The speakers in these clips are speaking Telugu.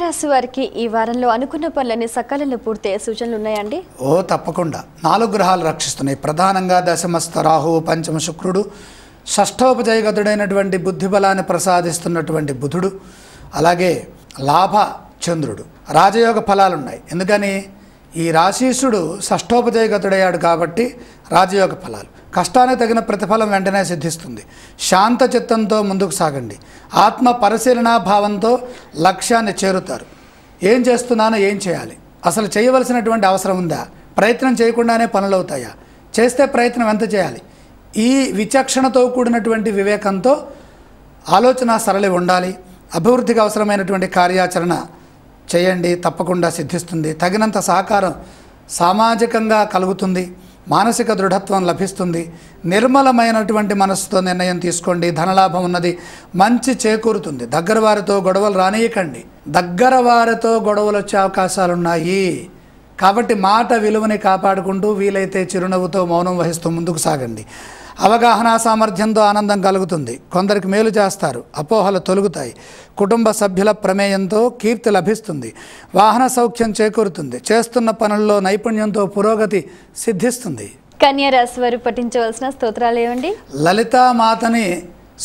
రాశి వారికి ఈ వారంలో అనుకున్న పనులన్నీ సకాలంలో పూర్తయ్యే సూచనలు ఉన్నాయండి? తప్పకుండా 4 గ్రహాలు రక్షిస్తున్నాయి. ప్రధానంగా దశమస్థ రాహువు, పంచమ శుక్రుడు, షష్ఠోపజయగతుడైనటువంటి బుద్ధి బలాన్ని ప్రసాదిస్తున్నటువంటి బుధుడు, అలాగే లాభ చంద్రుడు. రాజయోగ ఫలాలున్నాయి. ఎందుకని ఈ రాశీసుడు షష్ఠోపజయగతుడయ్యాడు కాబట్టి రాజయోగ ఫలాలు. కష్టానికి తగిన ప్రతిఫలం వెంటనే సిద్ధిస్తుంది. శాంత చిత్తంతో ముందుకు సాగండి. ఆత్మ పరిశీలనా భావంతో లక్ష్యాన్ని చేరుతారు. ఏం చేస్తున్నానో, ఏం చేయాలి, అసలు చేయవలసినటువంటి అవసరం ఉందా, ప్రయత్నం చేయకుండానే పనులు అవుతాయా, చేస్తే ప్రయత్నం ఎంత చేయాలి, ఈ విచక్షణతో కూడినటువంటి వివేకంతో ఆలోచన సరళి ఉండాలి. అభివృద్ధికి అవసరమైనటువంటి కార్యాచరణ చేయండి, తప్పకుండా సిద్ధిస్తుంది. తగినంత సహకారం సామాజికంగా కలుగుతుంది. మానసిక దృఢత్వం లభిస్తుంది. నిర్మలమైనటువంటి మనస్సుతో నిర్ణయం తీసుకోండి. ధనలాభం ఉన్నది, మంచి చేకూరుతుంది. దగ్గర వారితో గొడవలు రానియకండి. దగ్గర వారితో గొడవలు వచ్చే అవకాశాలున్నాయి కాబట్టి మాట విలువని కాపాడుకుంటూ వీలైతే చిరునవ్వుతో మౌనం వహిస్తూ ముందుకు సాగండి. అవగాహన సామర్థ్యంతో ఆనందం కలుగుతుంది. కొందరికి మేలు చేస్తారు, అపోహలు తొలగుతాయి. కుటుంబ సభ్యుల ప్రమేయంతో కీర్తి లభిస్తుంది. వాహన సౌఖ్యం చేకూరుతుంది. చేస్తున్న పనుల్లో నైపుణ్యంతో పురోగతి సిద్ధిస్తుంది. కన్యా రాశి వారు పఠించవలసిన స్తోత్రాలు ఏమండి? లలితామాతని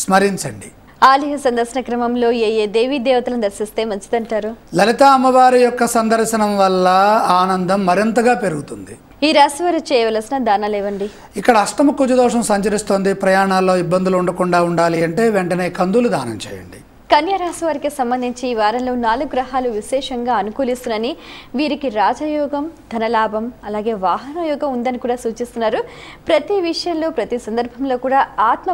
స్మరించండి. ఆలయ సందర్శన క్రమంలో ఏ దేవీ దేవతలను దర్శిస్తే మంచిదంటారు? లలితా అమ్మవారి యొక్క సందర్శనం వల్ల ఆనందం మరింతగా పెరుగుతుంది. ఈ రాశి వారు చేయవలసిన దానాలు ఏవండి? ఇక్కడ అష్టమ కుజదోషం సంచరిస్తోంది. ప్రయాణాల్లో ఇబ్బందులు ఉండకుండా ఉండాలి అంటే వెంటనే కందులు దానం చేయండి. కన్యా రాశి వారికి సంబంధించి ఈ వారంలో 4 గ్రహాలు విశేషంగా అనుకూలిస్తున్నాయని, వీరికి రాజయోగం, ధనలాభం, అలాగే వాహన యోగం ఉందని కూడా సూచిస్తున్నారు. ప్రతి విషయంలో, ప్రతి సందర్భంలో కూడా ఆత్మ